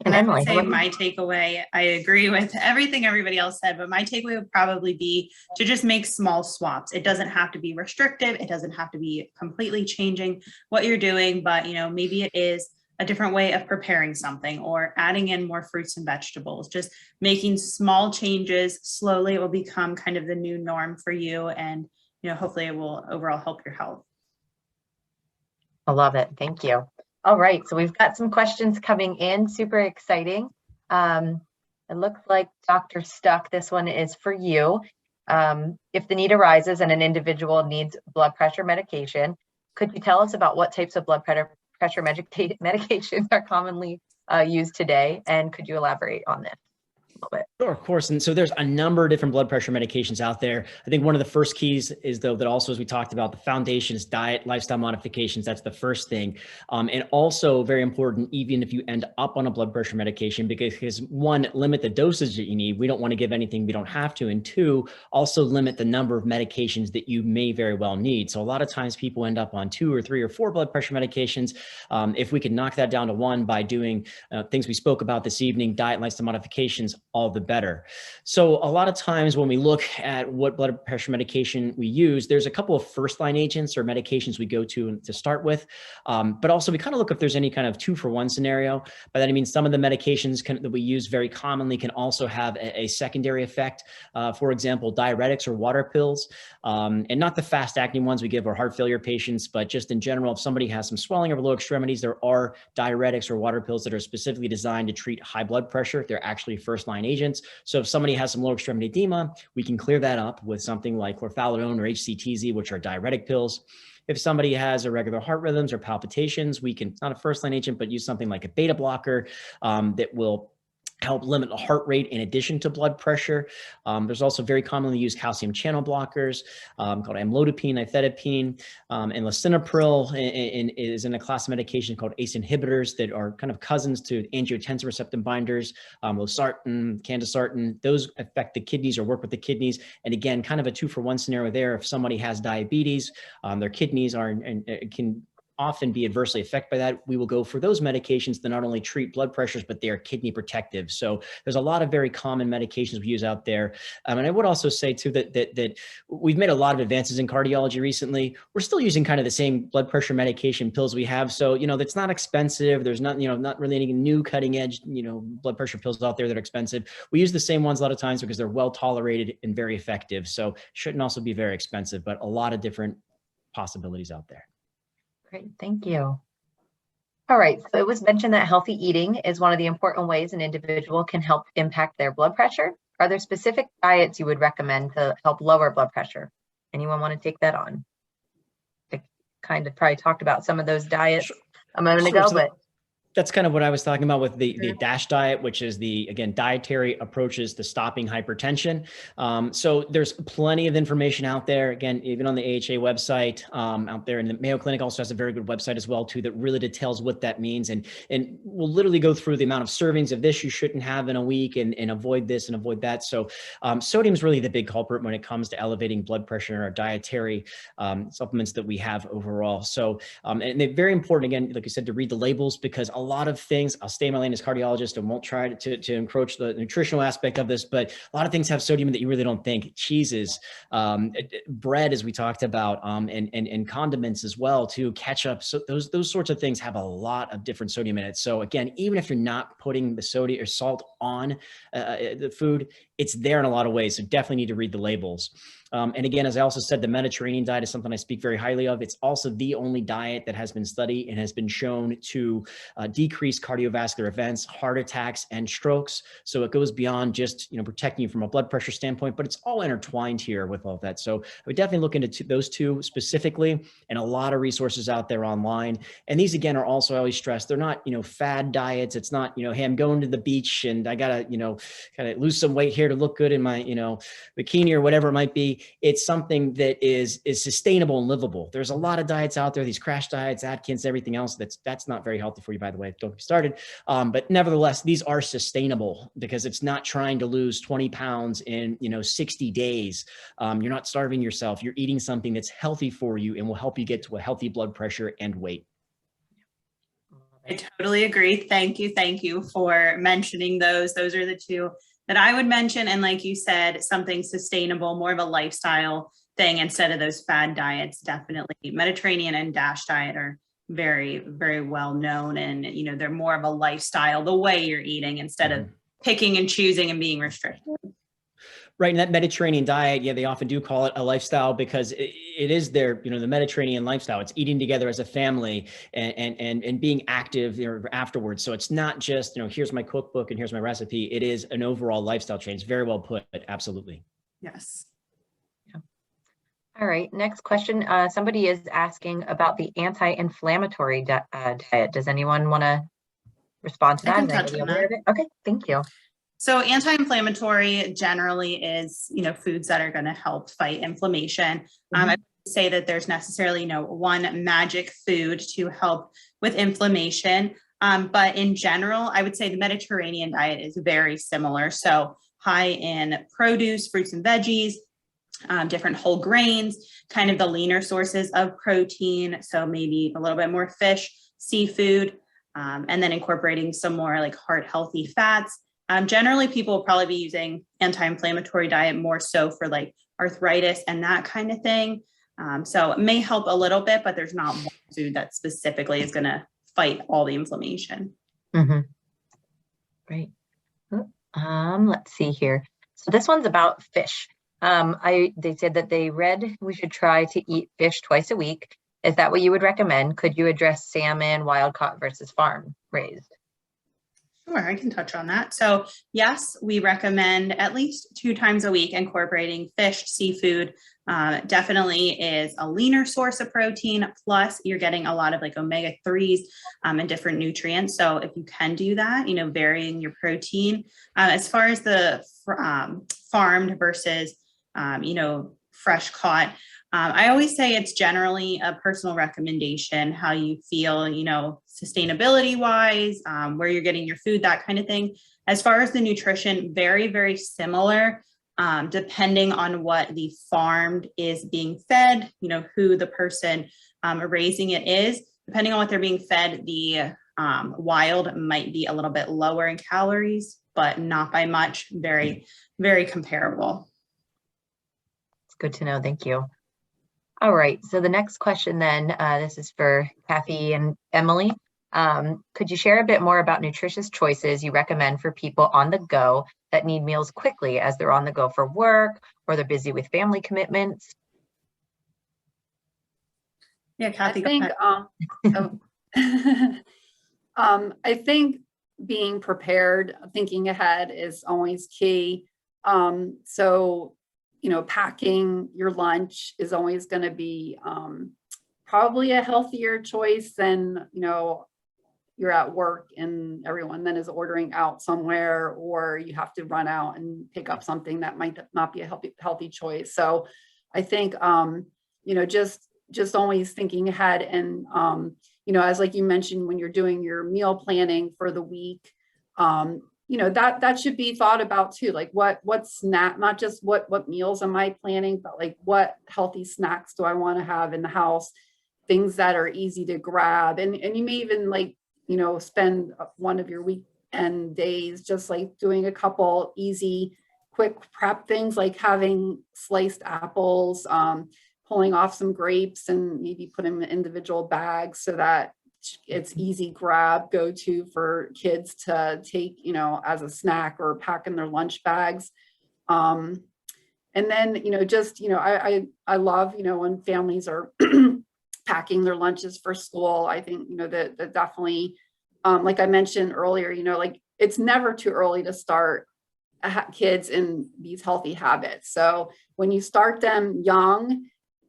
And I would say my takeaway, I agree with everything everybody else said, but my takeaway would probably be to just make small swaps. It doesn't have to be restrictive. It doesn't have to be completely changing what you're doing, but maybe it is a different way of preparing something, or adding in more fruits and vegetables. Just making small changes slowly, it will become kind of the new norm for you, and hopefully it will overall help your health. I love it. Thank you. All right, so we've got some questions coming in, super exciting. It looks like Dr. Stuck, this one is for you. If the need arises and an individual needs blood pressure medication, could you tell us about what types of blood pressure medications are commonly used today? And could you elaborate on this a little bit? Sure, of course. And so there's a number of different blood pressure medications out there. I think one of the first keys is, though, that also, as we talked about, the foundation is diet, lifestyle modifications. That's the first thing. And also very important, even if you end up on a blood pressure medication, because one, limit the dosage that you need. We don't want to give anything we don't have to. And two, also limit the number of medications that you may very well need. So a lot of times people end up on 2 or 3 or 4 blood pressure medications. If we could knock that down to 1 by doing things we spoke about this evening, diet, lifestyle modifications, all the better. So a lot of times when we look at what blood pressure medication we use, there's a couple of first line agents or medications we go to start with. But also we kind of look if there's any kind of 2-for-1 scenario. By that I mean some of the medications that we use very commonly can also have a secondary effect. For example, diuretics or water pills, and not the fast acting ones we give our heart failure patients, but just in general, if somebody has some swelling of lower extremities, there are diuretics or water pills that are specifically designed to treat high blood pressure. They're actually first line agents. So if somebody has some lower extremity edema, we can clear that up with something like chlorthalidone or HCTZ, which are diuretic pills. If somebody has irregular heart rhythms or palpitations, we can, not a first line agent, but use something like a beta blocker that will help limit the heart rate in addition to blood pressure. There's also very commonly used calcium channel blockers called amlodipine, nifedipine, and lisinopril is in a class of medication called ACE inhibitors that are kind of cousins to angiotensin receptor binders, losartan, candesartan. Those affect the kidneys or work with the kidneys. And again, kind of a 2-for-1 scenario there. If somebody has diabetes, their kidneys can often be adversely affected by that. We will go for those medications that not only treat blood pressures, but they are kidney protective. So there's a lot of very common medications we use out there. And I would also say too that we've made a lot of advances in cardiology recently. We're still using kind of the same blood pressure medication pills we have. So, that's not expensive. There's not, not really any new cutting edge, blood pressure pills out there that are expensive. We use the same ones a lot of times because they're well tolerated and very effective. So shouldn't also be very expensive, but a lot of different possibilities out there. Great, thank you. All right, so it was mentioned that healthy eating is one of the important ways an individual can help impact their blood pressure. Are there specific diets you would recommend to help lower blood pressure? Anyone want to take that on? I kind of probably talked about some of those diets a moment ago, but that's kind of what I was talking about with the DASH diet, which is again, dietary approaches to stopping hypertension. So there's plenty of information out there. Again, even on the AHA website out there, and the Mayo Clinic also has a very good website as well too, that really details what that means. And we'll literally go through the amount of servings of this you shouldn't have in a week and avoid this and avoid that. So sodium is really the big culprit when it comes to elevating blood pressure in our dietary supplements that we have overall. So, and they're very important, again, like I said, to read the labels, because a lot of things, I'll stay in my lane as cardiologist and won't try to encroach the nutritional aspect of this, but a lot of things have sodium that you really don't think. Cheeses, bread, as we talked about, and condiments as well too, ketchup. So those sorts of things have a lot of different sodium in it. So again, even if you're not putting the sodium or salt on the food, it's there in a lot of ways. So definitely need to read the labels. And again, as I also said, the Mediterranean diet is something I speak very highly of. It's also the only diet that has been studied and has been shown to decrease cardiovascular events, heart attacks, and strokes. So it goes beyond just protecting you from a blood pressure standpoint, but it's all intertwined here with all of that. So I would definitely look into those two specifically, and a lot of resources out there online. And these, again, are also, I always stress, they're not fad diets. It's not hey, I'm going to the beach and I gotta kind of lose some weight here to look good in my bikini or whatever it might be. It's something that is sustainable and livable. There's a lot of diets out there, these crash diets, Atkins, everything else. That's not very healthy for you, by the way. Don't get started. But nevertheless, these are sustainable because it's not trying to lose 20 pounds in 60 days. You're not starving yourself. You're eating something that's healthy for you and will help you get to a healthy blood pressure and weight. I totally agree. Thank you for mentioning those. Those are the two that I would mention. And like you said, something sustainable, more of a lifestyle thing instead of those fad diets. Definitely Mediterranean and DASH diet are very, very well known. And, they're more of a lifestyle, the way you're eating instead of picking and choosing and being restricted. Right. And that Mediterranean diet, they often do call it a lifestyle because it is the Mediterranean lifestyle. It's eating together as a family and being active afterwards. So it's not just, here's my cookbook and here's my recipe. It is an overall lifestyle change. Very well put. Absolutely. Yes. Yeah. All right. Next question. Somebody is asking about the anti-inflammatory diet. Does anyone want to respond to that? I can touch on that. Okay. Thank you. So anti-inflammatory generally is, foods that are going to help fight inflammation. I would say that there's necessarily one magic food to help with inflammation. But in general, I would say the Mediterranean diet is very similar. So high in produce, fruits and veggies, different whole grains, kind of the leaner sources of protein. So maybe a little bit more fish, seafood, and then incorporating some more like heart healthy fats. Generally, people will probably be using anti-inflammatory diet more so for like arthritis and that kind of thing. So it may help a little bit, but there's not one food that specifically is going to fight all the inflammation. Great. Let's see here. So this one's about fish. They said that they read we should try to eat fish twice a week. Is that what you would recommend? Could you address salmon, wild caught versus farm raised? Sure, I can touch on that. So yes, we recommend at least 2 times a week incorporating fish, seafood. Definitely is a leaner source of protein. Plus, you're getting a lot of like omega-3s and different nutrients. So if you can do that, varying your protein. As far as the farmed versus, fresh caught, I always say it's generally a personal recommendation, how you feel, sustainability wise, where you're getting your food, that kind of thing. As far as the nutrition, very, very similar, depending on what the farmed is being fed, who the person raising it is. Depending on what they're being fed, the wild might be a little bit lower in calories, but not by much. Very, very comparable. It's good to know. Thank you. All right. So the next question then, this is for Kathy and Emily. Could you share a bit more about nutritious choices you recommend for people on the go that need meals quickly as they're on the go for work or they're busy with family commitments? Yeah, Kathy. I think being prepared, thinking ahead is always key. Packing your lunch is always going to be probably a healthier choice than, you're at work and everyone then is ordering out somewhere, or you have to run out and pick up something that might not be a healthy choice. So I think, just always thinking ahead and, as like you mentioned, when you're doing your meal planning for the week, that should be thought about too. Like what snack, not just what meals am I planning, but like what healthy snacks do I want to have in the house, things that are easy to grab. And you may even spend one of your weekend days just like doing a couple easy, quick prep things, like having sliced apples, pulling off some grapes and maybe put them in individual bags so that it's easy grab, go to for kids to take, as a snack or pack in their lunch bags. And then, I love, when families are packing their lunches for school. I think, that definitely, like I mentioned earlier, it's never too early to start kids in these healthy habits. So when you start them young,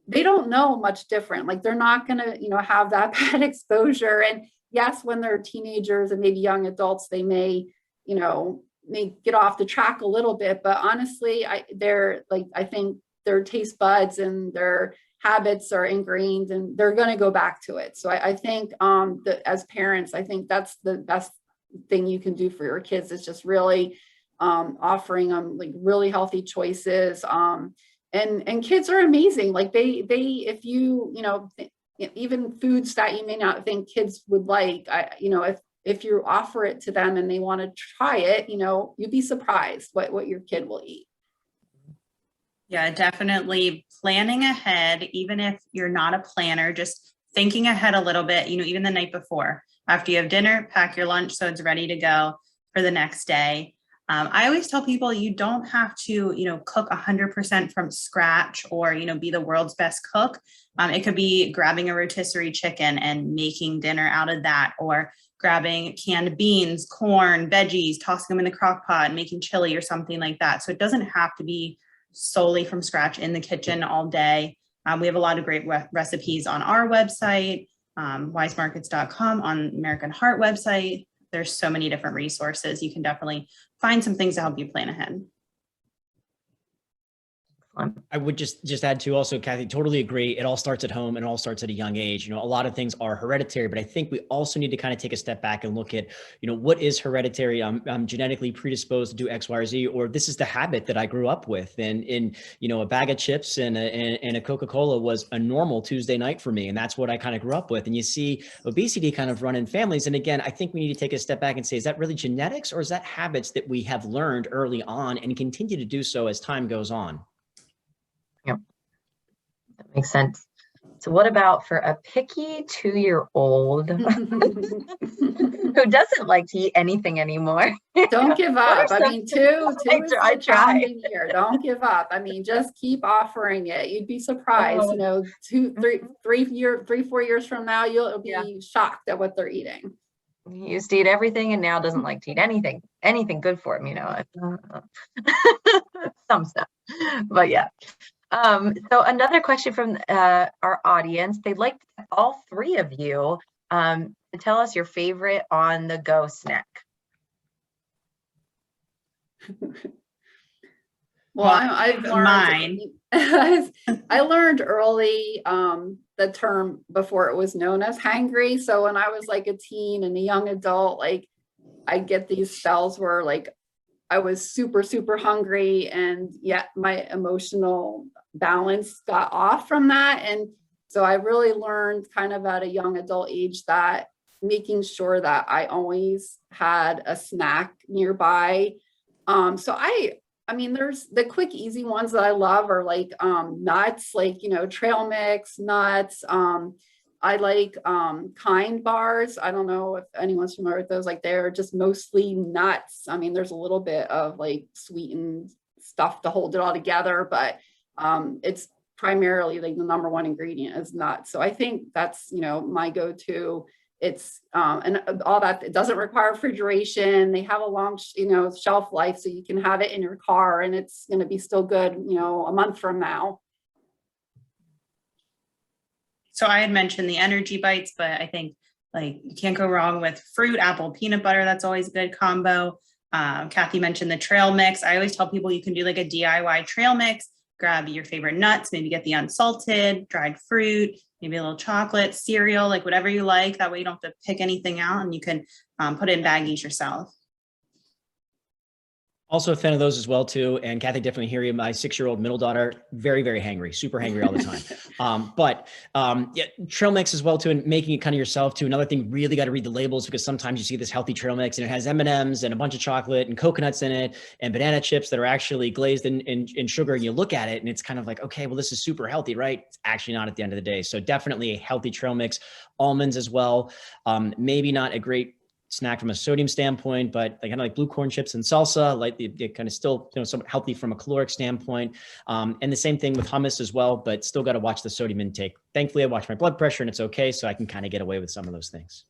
they don't know much different. Like they're not going to, have that bad exposure. And yes, when they're teenagers and maybe young adults, they may get off the track a little bit. But honestly, I think their taste buds and their habits are ingrained and they're going to go back to it. So I think as parents, I think that's the best thing you can do for your kids is just really offering them like really healthy choices. And kids are amazing. Like they, if you, even foods that you may not think kids would like, if you offer it to them and they want to try it, you'd be surprised what your kid will eat. Yeah, definitely planning ahead, even if you're not a planner, just thinking ahead a little bit, even the night before. After you have dinner, pack your lunch so it's ready to go for the next day. I always tell people you don't have to, cook 100% from scratch or, be the world's best cook. It could be grabbing a rotisserie chicken and making dinner out of that, or grabbing canned beans, corn, veggies, tossing them in the crock pot and making chili or something like that. So it doesn't have to be solely from scratch in the kitchen all day. We have a lot of great recipes on our website, weismarkets.com, on American Heart website. There's so many different resources. You can definitely find some things to help you plan ahead. I would just add to also, Kathy, totally agree. It all starts at home and it all starts at a young age. A lot of things are hereditary, but I think we also need to kind of take a step back and look at, what is hereditary? I'm genetically predisposed to do X, Y, or Z, or this is the habit that I grew up with. And a bag of chips and a Coca-Cola was a normal Tuesday night for me. And that's what I kind of grew up with. And you see obesity kind of run in families. And again, I think we need to take a step back and say, is that really genetics or is that habits that we have learned early on and continue to do so as time goes on? Yep, that makes sense. So what about for a picky 2-year-old who doesn't like to eat anything anymore? Don't give up. I mean, two is I try. year. Don't give up. I mean, just keep offering it. You'd be surprised, 4 years from now, you'll be shocked at what they're eating. He used to eat everything and now doesn't like to eat anything good for him, some stuff, but yeah. So another question from our audience, they'd like all three of you to tell us your favorite on the go snack. Well, I've learned mine. I learned early the term before it was known as hangry. So when I was like a teen and a young adult, like I get these spells where like I was super, super hungry, and yet my emotional balance got off from that. And so I really learned kind of at a young adult age that making sure that I always had a snack nearby. So I mean, there's the quick, easy ones that I love are like nuts, like, trail mix, nuts. I like Kind bars. I don't know if anyone's familiar with those. Like they're just mostly nuts. I mean, there's a little bit of like sweetened stuff to hold it all together, but it's primarily like the number one ingredient is nuts. So I think that's, my go-to. It's and all that. It doesn't require refrigeration. They have a long, shelf life, so you can have it in your car and it's going to be still good, a month from now. So I had mentioned the energy bites, but I think like you can't go wrong with fruit, apple, peanut butter. That's always a good combo. Kathy mentioned the trail mix. I always tell people you can do like a DIY trail mix, grab your favorite nuts, maybe get the unsalted, dried fruit, maybe a little chocolate, cereal, like whatever you like. That way you don't have to pick anything out and you can put it in baggies yourself. Also a fan of those as well too. And Kathy, definitely hear you. My 6-year-old middle daughter, very, very hangry, super hangry all the time. Yeah, trail mix as well too, and making it kind of yourself too. Another thing, really got to read the labels, because sometimes you see this healthy trail mix and it has M&Ms and a bunch of chocolate and coconuts in it and banana chips that are actually glazed in sugar. And you look at it and it's kind of like, okay, well, this is super healthy, right? It's actually not at the end of the day. So definitely a healthy trail mix. Almonds as well. Maybe not a great snack from a sodium standpoint, but like kind of like blue corn chips and salsa, like it kind of still, somewhat healthy from a caloric standpoint. And the same thing with hummus as well, but still got to watch the sodium intake. Thankfully, I watch my blood pressure and it's okay. So I can kind of get away with some of those things.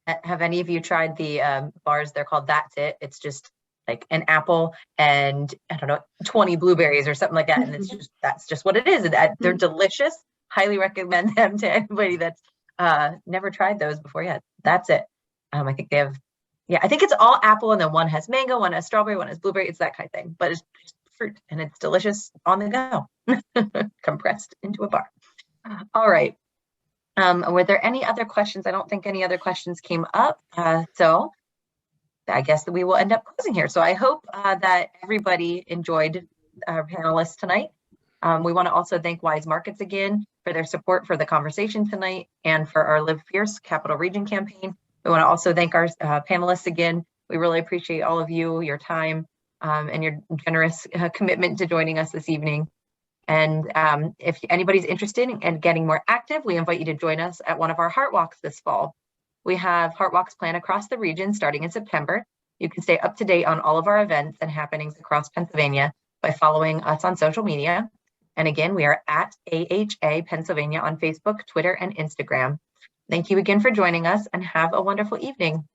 Have any of you tried the bars? They're called That's It. It's just like an apple and 20 blueberries or something like that. And that's just what it is. They're delicious. Highly recommend them to anybody that's never tried those before yet. That's it. I think they have, I think it's all apple, and then one has mango, one has strawberry, one has blueberry. It's that kind of thing, but it's fruit and it's delicious on the go, compressed into a bar. All right. Were there any other questions? I don't think any other questions came up. So I guess that we will end up closing here. So I hope that everybody enjoyed our panelists tonight. We want to also thank Weis Markets again for their support for the conversation tonight and for our Live Fierce Capital Region campaign. We want to also thank our panelists again. We really appreciate all of you, your time, and your generous commitment to joining us this evening. And if anybody's interested in getting more active, we invite you to join us at one of our Heart Walks this fall. We have Heart Walks planned across the region starting in September. You can stay up to date on all of our events and happenings across Pennsylvania by following us on social media. And again, we are at AHA Pennsylvania on Facebook, Twitter, and Instagram. Thank you again for joining us, and have a wonderful evening.